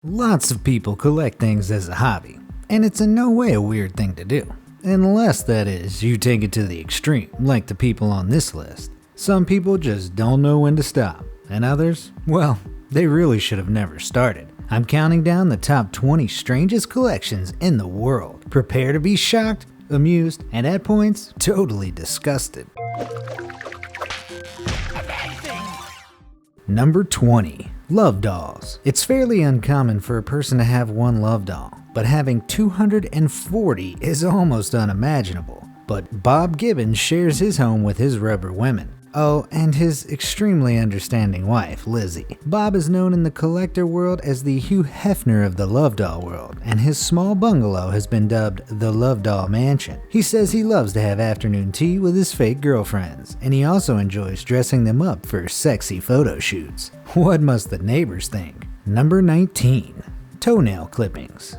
Lots of people collect things as a hobby, and it's in no way a weird thing to do. Unless, that is, you take it to the extreme, like the people on this list. Some people just don't know when to stop, and others, well, they really should have never started. I'm counting down the top 20 strangest collections in the world. Prepare to be shocked, amused, and at points, totally disgusted. Number 20. Love dolls. It's fairly uncommon for a person to have one love doll, but having 240 is almost unimaginable. But Bob Gibbons shares his home with his rubber women. Oh, and his extremely understanding wife, Lizzie. Bob is known in the collector world as the Hugh Hefner of the love doll world, and his small bungalow has been dubbed the Love Doll Mansion. He says he loves to have afternoon tea with his fake girlfriends, and he also enjoys dressing them up for sexy photo shoots. What must the neighbors think? Number 19. Toenail clippings.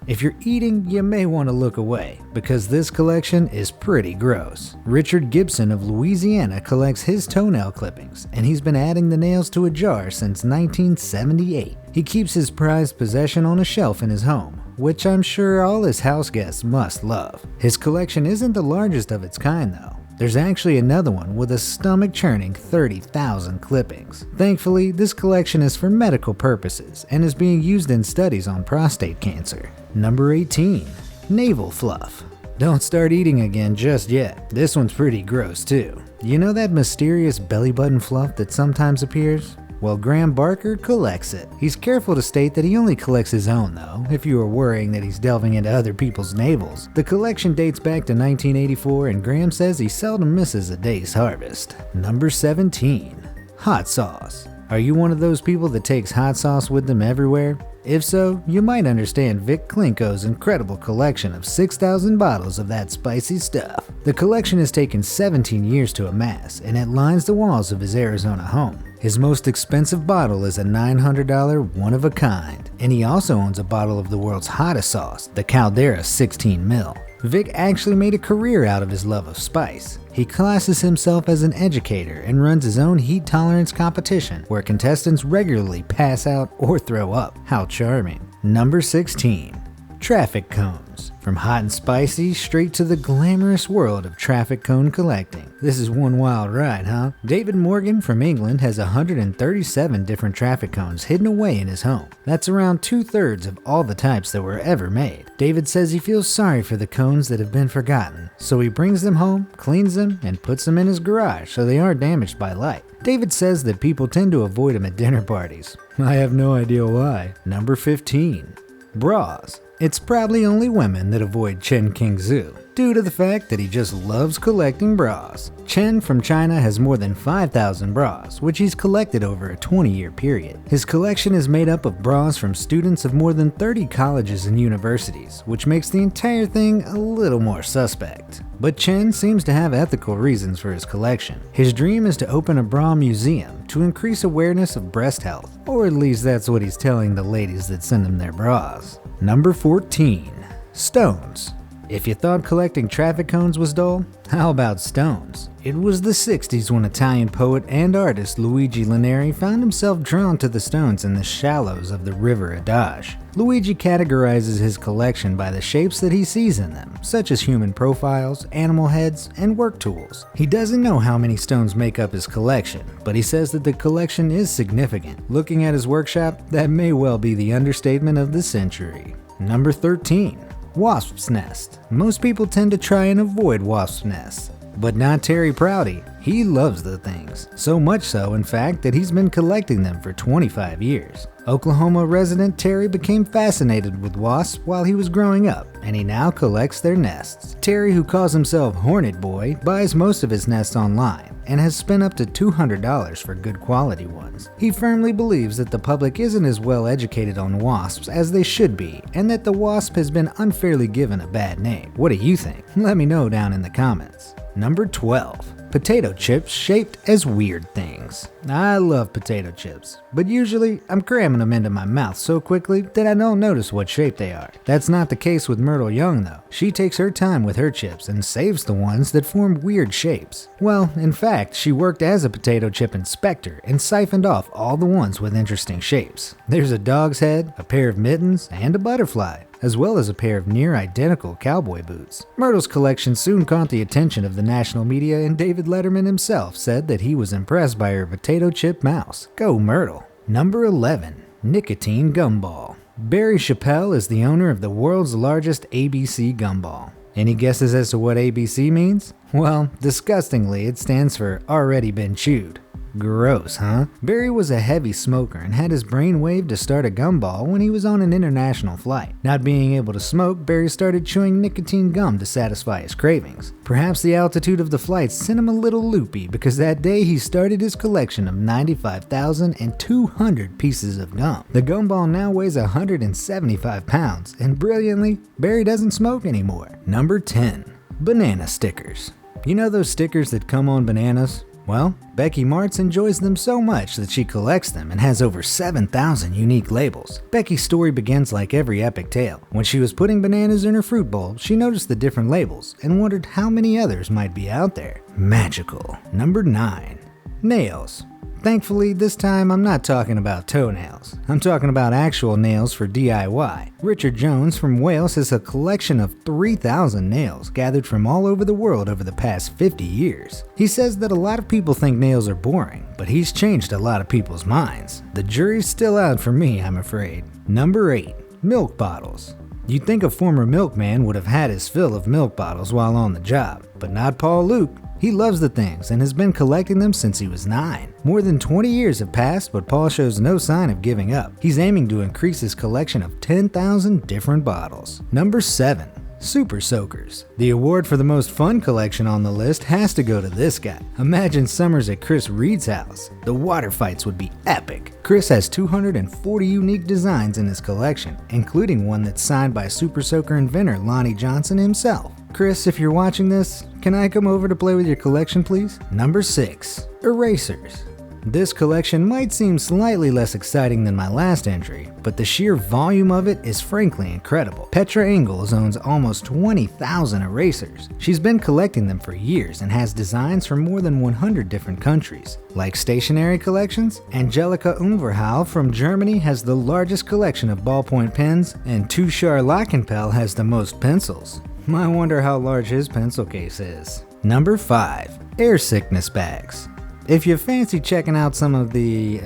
If you're eating, you may want to look away, because this collection is pretty gross. Richard Gibson of Louisiana collects his toenail clippings, and he's been adding the nails to a jar since 1978. He keeps his prized possession on a shelf in his home, which I'm sure all his house guests must love. His collection isn't the largest of its kind though. There's actually another one with a stomach-churning 30,000 clippings. Thankfully, this collection is for medical purposes and is being used in studies on prostate cancer. Number 18. Navel fluff. Don't start eating again just yet. This one's pretty gross too. You know that mysterious belly button fluff that sometimes appears? Well, Graham Barker collects it. He's careful to state that he only collects his own though, if you are worrying that he's delving into other people's navels. The collection dates back to 1984 and Graham says he seldom misses a day's harvest. Number 17. Hot sauce. Are you one of those people that takes hot sauce with them everywhere? If so, you might understand Vic Klinko's incredible collection of 6,000 bottles of that spicy stuff. The collection has taken 17 years to amass, and it lines the walls of his Arizona home. His most expensive bottle is a $900 one-of-a-kind, and he also owns a bottle of the world's hottest sauce, the Caldera 16 ml. Vic actually made a career out of his love of spice. He classes himself as an educator and runs his own heat tolerance competition where contestants regularly pass out or throw up. How charming. Number 16. Traffic cones. From hot and spicy straight to the glamorous world of traffic cone collecting. This is one wild ride, huh? David Morgan from England has 137 different traffic cones hidden away in his home. That's around 2/3 of all the types that were ever made. David says he feels sorry for the cones that have been forgotten, so he brings them home, cleans them, and puts them in his garage so they aren't damaged by light. David says that people tend to avoid him at dinner parties. I have no idea why. Number 15. Bras. It's probably only women that avoid Chen Qingzhu, due to the fact that he just loves collecting bras. Chen from China has more than 5,000 bras, which he's collected over a 20-year period. His collection is made up of bras from students of more than 30 colleges and universities, which makes the entire thing a little more suspect. But Chen seems to have ethical reasons for his collection. His dream is to open a bra museum to increase awareness of breast health, or at least that's what he's telling the ladies that send him their bras. Number 14. Stones. If you thought collecting traffic cones was dull, how about stones? It was the 60s when Italian poet and artist Luigi Lineri found himself drawn to the stones in the shallows of the River Adage. Luigi categorizes his collection by the shapes that he sees in them, such as human profiles, animal heads, and work tools. He doesn't know how many stones make up his collection, but he says that the collection is significant. Looking at his workshop, that may well be the understatement of the century. Number 13. Wasps'nests. Most people tend to try and avoid wasp nests, but not Terry Prouty. He loves the things. So much so, in fact, that he's been collecting them for 25 years. Oklahoma resident Terry became fascinated with wasps while he was growing up, and he now collects their nests. Terry, who calls himself Hornet Boy, buys most of his nests online and has spent up to $200 for good quality ones. He firmly believes that the public isn't as well educated on wasps as they should be, and that the wasp has been unfairly given a bad name. What do you think? Let me know down in the comments. Number 12. potato chips shaped as weird things. I love potato chips, but usually I'm cramming them into my mouth so quickly that I don't notice what shape they are. That's not the case with Myrtle Young though. She takes her time with her chips and saves the ones that form weird shapes. Well, in fact, she worked as a potato chip inspector and siphoned off all the ones with interesting shapes. There's a dog's head, a pair of mittens, and a butterfly, as well as a pair of near-identical cowboy boots. Myrtle's collection soon caught the attention of the national media, and David Letterman himself said that he was impressed by her potato chip mouse. Go Myrtle! Number 11. Nicotine Gumball. Barry Chappelle is the owner of the world's largest ABC gumball. Any guesses as to what ABC means? Well, disgustingly, it stands for already been chewed. Gross, huh? Barry was a heavy smoker and had his brain waved to start a gumball when he was on an international flight. Not being able to smoke, Barry started chewing nicotine gum to satisfy his cravings. Perhaps the altitude of the flight sent him a little loopy because that day he started his collection of 95,200 pieces of gum. The gumball now weighs 175 pounds, and brilliantly, Barry doesn't smoke anymore. Number 10. Banana stickers. You know those stickers that come on bananas? Well, Becky Martz enjoys them so much that she collects them and has over 7,000 unique labels. Becky's story begins like every epic tale. When she was putting bananas in her fruit bowl, she noticed the different labels and wondered how many others might be out there. Magical. Number 9. Nails. Thankfully, this time I'm not talking about toenails. I'm talking about actual nails for DIY. Richard Jones from Wales has a collection of 3,000 nails gathered from all over the world over the past 50 years. He says that a lot of people think nails are boring, but he's changed a lot of people's minds. The jury's still out for me, I'm afraid. Number 8. Milk bottles. You'd think a former milkman would have had his fill of milk bottles while on the job, but not Paul Luke. He loves the things and has been collecting them since he was 9. More than 20 years have passed, but Paul shows no sign of giving up. He's aiming to increase his collection of 10,000 different bottles. Number 7. Super Soakers. The award for the most fun collection on the list has to go to this guy. Imagine summers at Chris Reed's house. The water fights would be epic. Chris has 240 unique designs in his collection, including one that's signed by Super Soaker inventor Lonnie Johnson himself. Chris, if you're watching this, can I come over to play with your collection, please? Number 6. Erasers. This collection might seem slightly less exciting than my last entry, but the sheer volume of it is frankly incredible. Petra Ingalls owns almost 20,000 erasers. She's been collecting them for years and has designs from more than 100 different countries. Like stationery collections, Angelika Unverhal from Germany has the largest collection of ballpoint pens, and Tushar Lachenpel has the most pencils. I wonder how large his pencil case is. Number 5. Airsickness bags. If you fancy checking out some of the,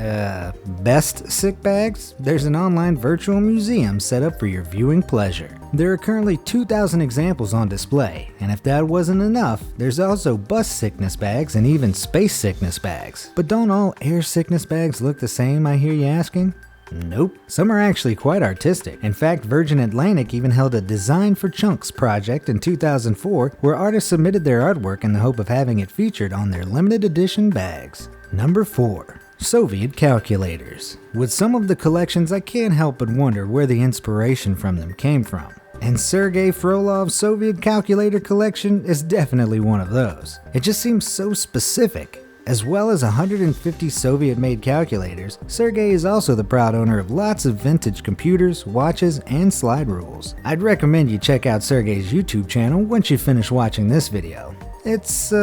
best sick bags, there's an online virtual museum set up for your viewing pleasure. There are currently 2,000 examples on display, and if that wasn't enough, there's also bus sickness bags and even space sickness bags. But don't all air sickness bags look the same, I hear you asking? Nope. Some are actually quite artistic. In fact, Virgin Atlantic even held a Design for Chunks project in 2004 where artists submitted their artwork in the hope of having it featured on their limited edition bags. Number 4. Soviet calculators. With some of the collections, I can't help but wonder where the inspiration from them came from. And Sergei Frolov's Soviet calculator collection is definitely one of those. It just seems so specific. As well as 150 Soviet-made calculators, Sergei is also the proud owner of lots of vintage computers, watches, and slide rules. I'd recommend you check out Sergei's YouTube channel once you finish watching this video. It's,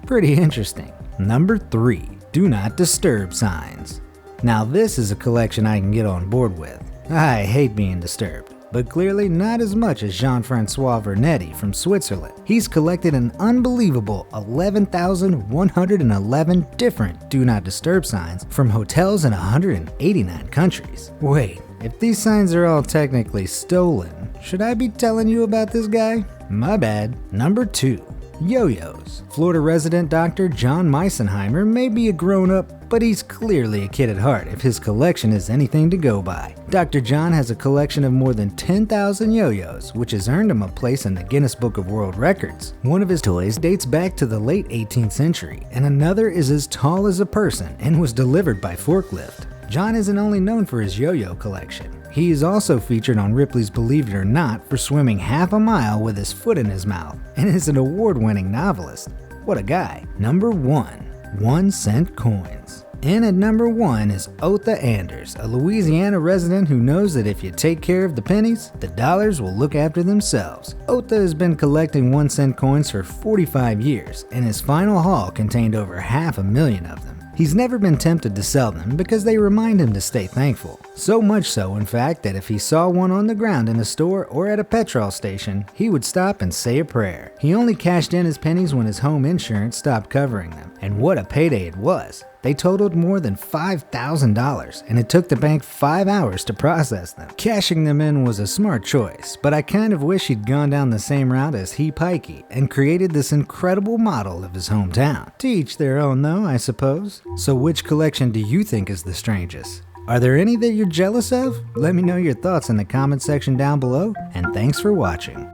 pretty interesting. Number 3. Do Not Disturb signs. Now this is a collection I can get on board with. I hate being disturbed, but clearly not as much as Jean-Francois Vernetti from Switzerland. He's collected an unbelievable 11,111 different Do Not Disturb signs from hotels in 189 countries. Wait, if these signs are all technically stolen, should I be telling you about this guy? My bad. Number 2. Yoyos. Florida resident Dr. John Meisenheimer may be a grown-up, but he's clearly a kid at heart if his collection is anything to go by. Dr. John has a collection of more than 10,000 yo-yos, which has earned him a place in the Guinness Book of World Records. One of his toys dates back to the late 18th century, and another is as tall as a person and was delivered by forklift. John isn't only known for his yo-yo collection. He is also featured on Ripley's Believe It or Not for swimming half a mile with his foot in his mouth, and is an award-winning novelist. What a guy. Number 1. 1-cent coins. And at number 1 is Otha Anders, a Louisiana resident who knows that if you take care of the pennies, the dollars will look after themselves. Otha has been collecting 1-cent coins for 45 years, and his final haul contained over 500,000 of them. He's never been tempted to sell them because they remind him to stay thankful. So much so, in fact, that if he saw one on the ground in a store or at a petrol station, he would stop and say a prayer. He only cashed in his pennies when his home insurance stopped covering them. And what a payday it was. They totaled more than $5,000, and it took the bank 5 hours to process them. Cashing them in was a smart choice, but I kind of wish he'd gone down the same route as he Pikey and created this incredible model of his hometown. To each their own though, I suppose. So which collection do you think is the strangest? Are there any that you're jealous of? Let me know your thoughts in the comment section down below, and thanks for watching.